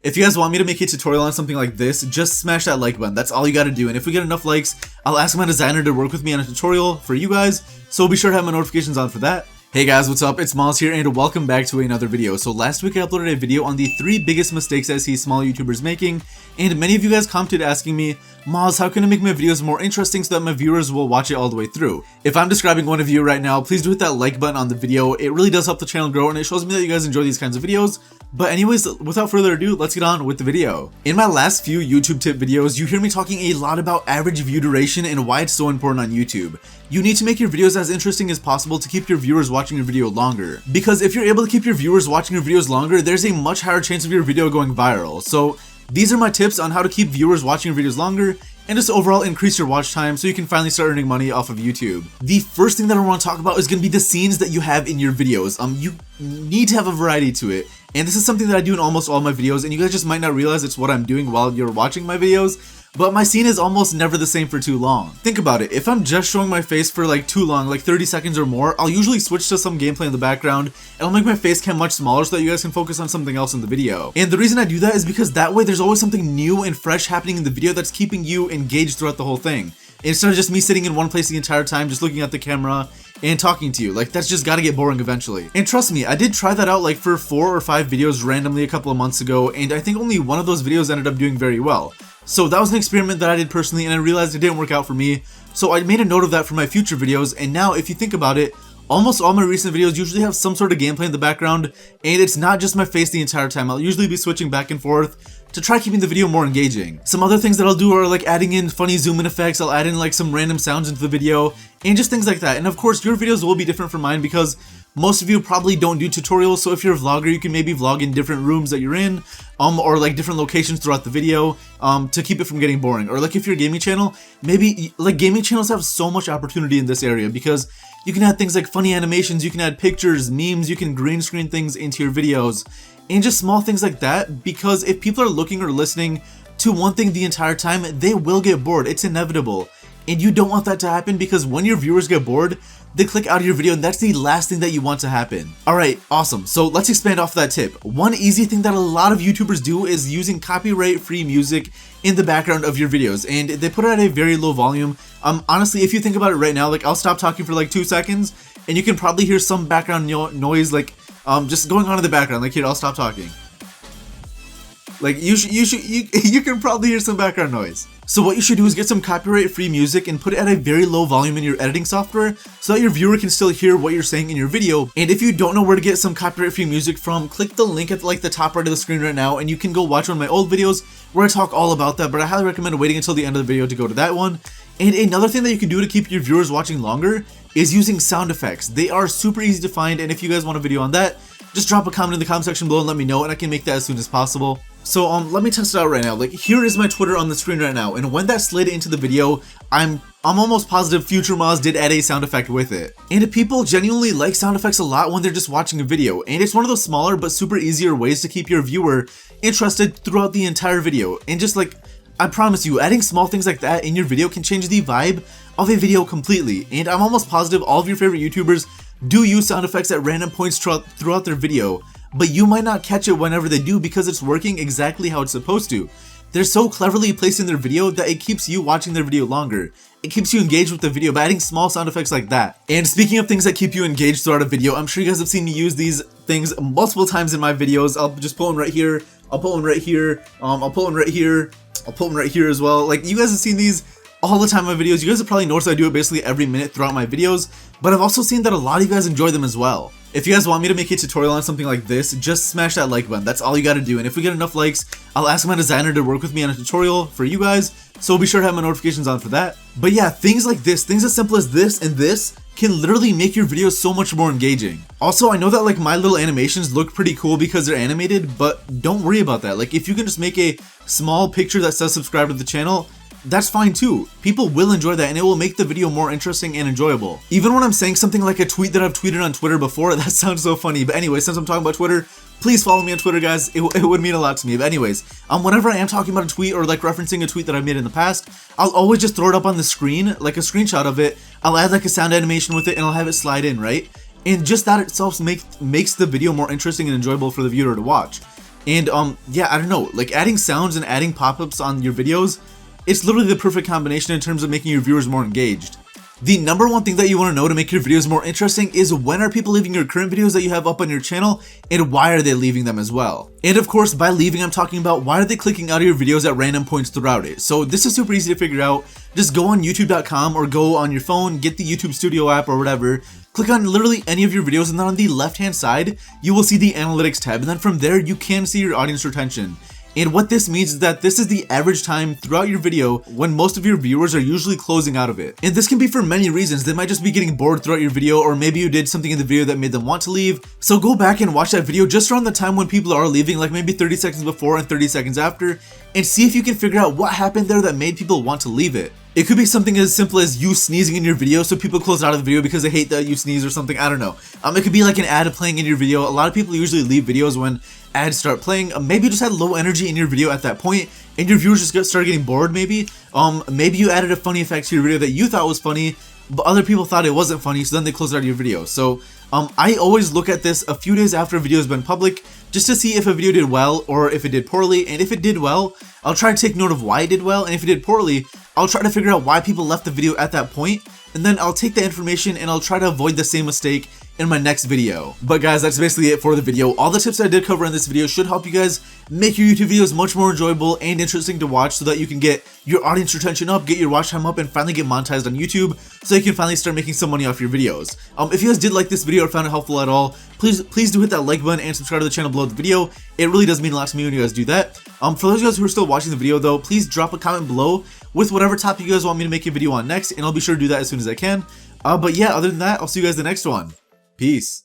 If you guys want me to make a tutorial on something like this, just smash that like button. That's all you gotta do. And if we get enough likes, I'll ask my designer to work with me on a tutorial for you guys. So be sure to have my notifications on for that. Hey guys, what's up? It's Muaaz here and welcome back to another video. So last week I uploaded a video on the 3 biggest mistakes I see small YouTubers making, and many of you guys commented asking me, Muaaz, how can I make my videos more interesting so that my viewers will watch it all the way through? If I'm describing one of you right now, please do hit that like button on the video. It really does help the channel grow and it shows me that you guys enjoy these kinds of videos. But anyways, without further ado, let's get on with the video. In my last few YouTube tip videos, you hear me talking a lot about average view duration and why it's so important on YouTube. You need to make your videos as interesting as possible to keep your viewers watching your video longer. Because if you're able to keep your viewers watching your videos longer, there's a much higher chance of your video going viral. So these are my tips on how to keep viewers watching your videos longer and just overall increase your watch time so you can finally start earning money off of YouTube. The first thing that I want to talk about is going to be the scenes that you have in your videos. You need to have a variety to it. And this is something that I do in almost all my videos, and you guys just might not realize it's what I'm doing while you're watching my videos, but my scene is almost never the same for too long. Think about it, if I'm just showing my face for like too long, like 30 seconds or more, I'll usually switch to some gameplay in the background, and I'll make my face cam much smaller so that you guys can focus on something else in the video. And the reason I do that is because that way there's always something new and fresh happening in the video that's keeping you engaged throughout the whole thing. Instead of just me sitting in one place the entire time, just looking at the camera and talking to you. Like, that's just gotta get boring eventually. And trust me, I did try that out like for 4 or 5 videos randomly a couple of months ago, and I think only one of those videos ended up doing very well. So that was an experiment that I did personally, and I realized it didn't work out for me. So I made a note of that for my future videos, and now if you think about it, almost all my recent videos usually have some sort of gameplay in the background, and it's not just my face the entire time. I'll usually be switching back and forth to try keeping the video more engaging. Some other things that I'll do are like adding in funny zoom in effects, I'll add in like some random sounds into the video, and just things like that. And of course, your videos will be different from mine because most of you probably don't do tutorials, so if you're a vlogger, you can maybe vlog in different rooms that you're in, or like different locations throughout the video, to keep it from getting boring. Or like if you're a gaming channel, maybe like gaming channels have so much opportunity in this area because you can add things like funny animations, you can add pictures, memes, you can green screen things into your videos, and just small things like that, because if people are looking or listening to one thing the entire time, they will get bored. It's inevitable. And you don't want that to happen because when your viewers get bored, they click out of your video, and that's the last thing that you want to happen. Alright, awesome. So let's expand off that tip. One easy thing that a lot of YouTubers do is using copyright-free music in the background of your videos, and they put it at a very low volume. Honestly, if you think about it right now, like I'll stop talking for like 2 seconds, and you can probably hear some background noise, like just going on in the background. Like here, I'll stop talking. Like you can probably hear some background noise. So what you should do is get some copyright-free music and put it at a very low volume in your editing software so that your viewer can still hear what you're saying in your video. And if you don't know where to get some copyright-free music from, click the link at like the top right of the screen right now, and you can go watch one of my old videos where I talk all about that, but I highly recommend waiting until the end of the video to go to that one. And another thing that you can do to keep your viewers watching longer is using sound effects. They are super easy to find, and if you guys want a video on that, just drop a comment in the comment section below and let me know, and I can make that as soon as possible. So let me test it out right now. Like here is my Twitter on the screen right now, and when that slid into the video, I'm almost positive Future Muaaz did add a sound effect with it. And people genuinely like sound effects a lot when they're just watching a video, and it's one of those smaller but super easier ways to keep your viewer interested throughout the entire video. And just like, I promise you, adding small things like that in your video can change the vibe of a video completely. And I'm almost positive all of your favorite YouTubers do use sound effects at random points throughout their video, but you might not catch it whenever they do because it's working exactly how it's supposed to. They're so cleverly placed in their video that it keeps you watching their video longer. It keeps you engaged with the video by adding small sound effects like that. And speaking of things that keep you engaged throughout a video, I'm sure you guys have seen me use these things multiple times in my videos. I'll just put one right here, I'll put one right here, I'll put one right here, I'll put one right here as well. Like, you guys have seen these all the time in my videos. You guys have probably noticed I do it basically every minute throughout my videos, but I've also seen that a lot of you guys enjoy them as well. If you guys want me to make a tutorial on something like this, just smash that like button. That's all you gotta do. And if we get enough likes, I'll ask my designer to work with me on a tutorial for you guys, so be sure to have my notifications on for that. But yeah, things like this, things as simple as this and this, can literally make your videos so much more engaging. Also, I know that like my little animations look pretty cool because they're animated, but don't worry about that. Like if you can just make a small picture that says subscribe to the channel, that's fine too. People will enjoy that, and it will make the video more interesting and enjoyable. Even when I'm saying something like a tweet that I've tweeted on Twitter before, that sounds so funny. But anyway, since I'm talking about Twitter, please follow me on Twitter, guys. It would mean a lot to me. But anyways, whenever I am talking about a tweet or like referencing a tweet that I made in the past, I'll always just throw it up on the screen, like a screenshot of it. I'll add like a sound animation with it, and I'll have it slide in, right? And just that itself makes the video more interesting and enjoyable for the viewer to watch. And yeah, I don't know, like adding sounds and adding pop-ups on your videos, it's literally the perfect combination in terms of making your viewers more engaged. The number one thing that you want to know to make your videos more interesting is when are people leaving your current videos that you have up on your channel, and why are they leaving them as well. And of course, by leaving, I'm talking about why are they clicking out of your videos at random points throughout it. So this is super easy to figure out. Just go on youtube.com or go on your phone, get the YouTube Studio app or whatever, click on literally any of your videos, and then on the left hand side, you will see the analytics tab, and then from there you can see your audience retention. And what this means is that this is the average time throughout your video when most of your viewers are usually closing out of it. And this can be for many reasons. They might just be getting bored throughout your video, or maybe you did something in the video that made them want to leave. So go back and watch that video just around the time when people are leaving, like maybe 30 seconds before and 30 seconds after, and see if you can figure out what happened there that made people want to leave it. It could be something as simple as you sneezing in your video, so people close out of the video because they hate that you sneeze or something, I don't know. It could be like an ad playing in your video. A lot of people usually leave videos when ads start playing. Maybe you just had low energy in your video at that point, and your viewers just started getting bored maybe. Maybe you added a funny effect to your video that you thought was funny, but other people thought it wasn't funny, so then they closed out your video. So I always look at this a few days after a video has been public, just to see if a video did well or if it did poorly. And if it did well, I'll try to take note of why it did well, and if it did poorly, I'll try to figure out why people left the video at that point, and then I'll take that information and I'll try to avoid the same mistake in my next video. But guys, that's basically it for the video. All the tips that I did cover in this video should help you guys make your YouTube videos much more enjoyable and interesting to watch, so that you can get your audience retention up, get your watch time up, and finally get monetized on YouTube, so you can finally start making some money off your videos. If you guys did like this video or found it helpful at all, please do hit that like button and subscribe to the channel below the video. It really does mean a lot to me when you guys do that. For those of you guys who are still watching the video though, please drop a comment below with whatever topic you guys want me to make a video on next, and I'll be sure to do that as soon as I can. But yeah, other than that, I'll see you guys in the next one. Peace.